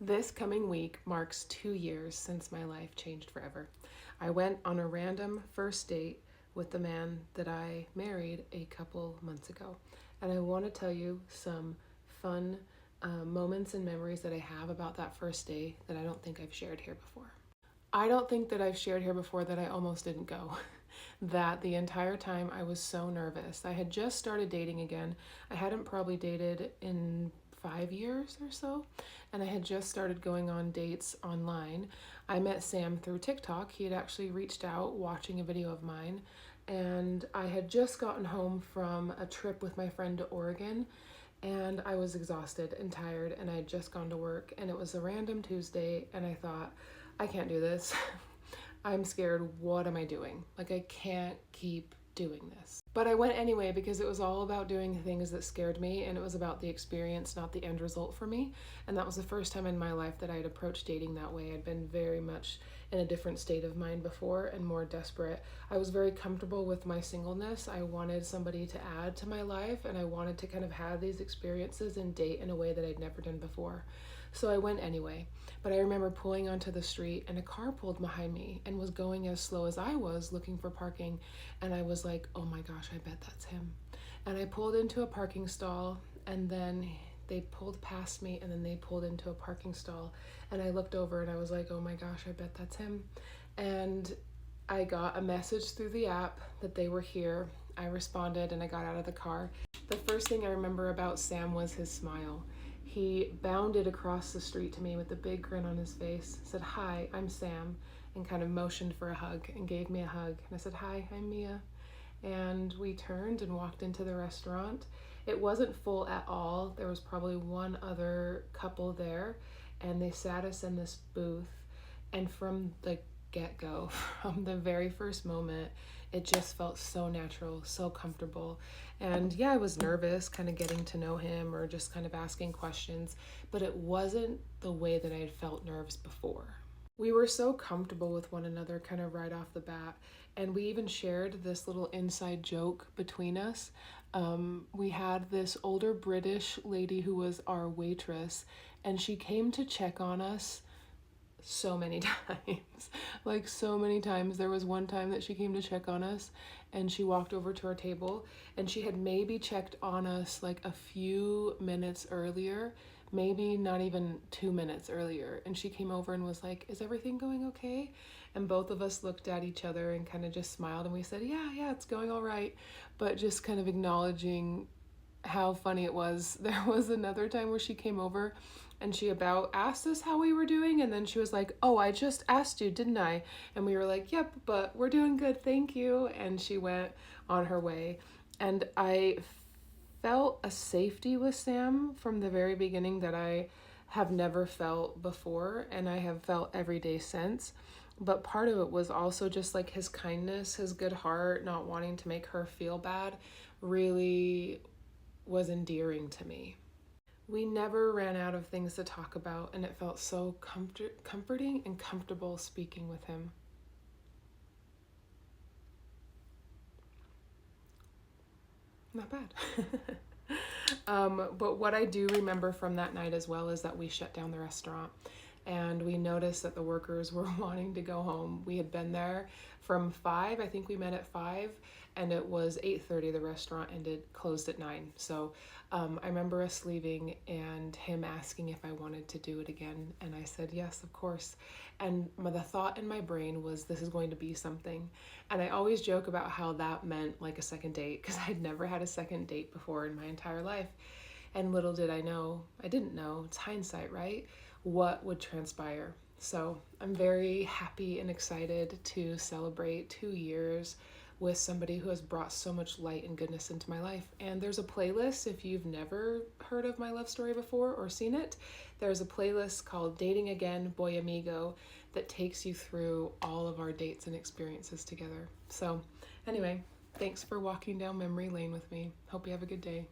This coming week marks 2 years since my life changed forever. I went on a random first date with the man that I married a couple months ago. And I want to tell you some fun moments and memories that I have about that first day that I don't think I've shared here before. I don't think that I've shared here before that I almost didn't go. That the entire time I was so nervous. I had just started dating again. I hadn't probably dated in 5 years or so, and I had just started going on dates online. I met Sam through TikTok. He had actually reached out watching a video of mine, and I had just gotten home from a trip with my friend to Oregon, and I was exhausted and tired, and I had just gone to work, and it was a random Tuesday, and I thought, I can't do this. I'm scared. What am I doing? Like, I can't keep doing this. But I went anyway because it was all about doing things that scared me, and it was about the experience, not the end result for me. And that was the first time in my life that I had approached dating that way. I'd been very much in a different state of mind before and more desperate. I was very comfortable with my singleness. I wanted somebody to add to my life, and I wanted to kind of have these experiences and date in a way that I'd never done before. So I went anyway, but I remember pulling onto the street and a car pulled behind me and was going as slow as I was looking for parking. And I was like, oh my gosh, I bet that's him. And I pulled into a parking stall, and then they pulled past me, and then they pulled into a parking stall. And I looked over and I was like, oh my gosh, I bet that's him. And I got a message through the app that they were here. I responded and I got out of the car. The first thing I remember about Sam was his smile. He bounded across the street to me with a big grin on his face, said, hi, I'm Sam, and kind of motioned for a hug and gave me a hug. And I said, hi, I'm Mia. And we turned and walked into the restaurant. It wasn't full at all. There was probably one other couple there, and they sat us in this booth. And from the get-go, from the very first moment, it just felt so natural, so comfortable. And yeah, I was nervous kind of getting to know him or just kind of asking questions, but it wasn't the way that I had felt nerves before. We were so comfortable with one another kind of right off the bat, and we even shared this little inside joke between us. We had this older British lady who was our waitress, and she came to check on us so many times. Like, so many times. There was one time that she came to check on us, and she walked over to our table, and she had maybe checked on us like a few minutes earlier, maybe not even 2 minutes earlier, and she came over and was like, is everything going okay? And both of us looked at each other and kind of just smiled, and we said, yeah, it's going all right, but just kind of acknowledging how funny it was. There was another time where she came over and she about asked us how we were doing, and then she was like, oh, I just asked you, didn't I? And we were like, yep, but we're doing good, thank you. And she went on her way. And I felt a safety with Sam from the very beginning that I have never felt before, and I have felt every day since. But part of it was also just like his kindness, his good heart, not wanting to make her feel bad, really was endearing to me. We never ran out of things to talk about, and it felt so comforting and comfortable speaking with him. Not bad. But what I do remember from that night as well is that we shut down the restaurant, and we noticed that the workers were wanting to go home. We had been there from 5, I think we met at 5, and it was 8:30. The restaurant closed at 9. So I remember us leaving and him asking if I wanted to do it again, and I said yes, of course. And the thought in my brain was, this is going to be something. And I always joke about how that meant like a second date, because I'd never had a second date before in my entire life. And little did I know, I didn't know, it's hindsight, right? What would transpire. So I'm very happy and excited to celebrate 2 years with somebody who has brought so much light and goodness into my life. And there's a playlist, if you've never heard of my love story before or seen it, there's a playlist called Dating Again, Boy Amigo, that takes you through all of our dates and experiences together. So anyway, thanks for walking down memory lane with me. Hope you have a good day.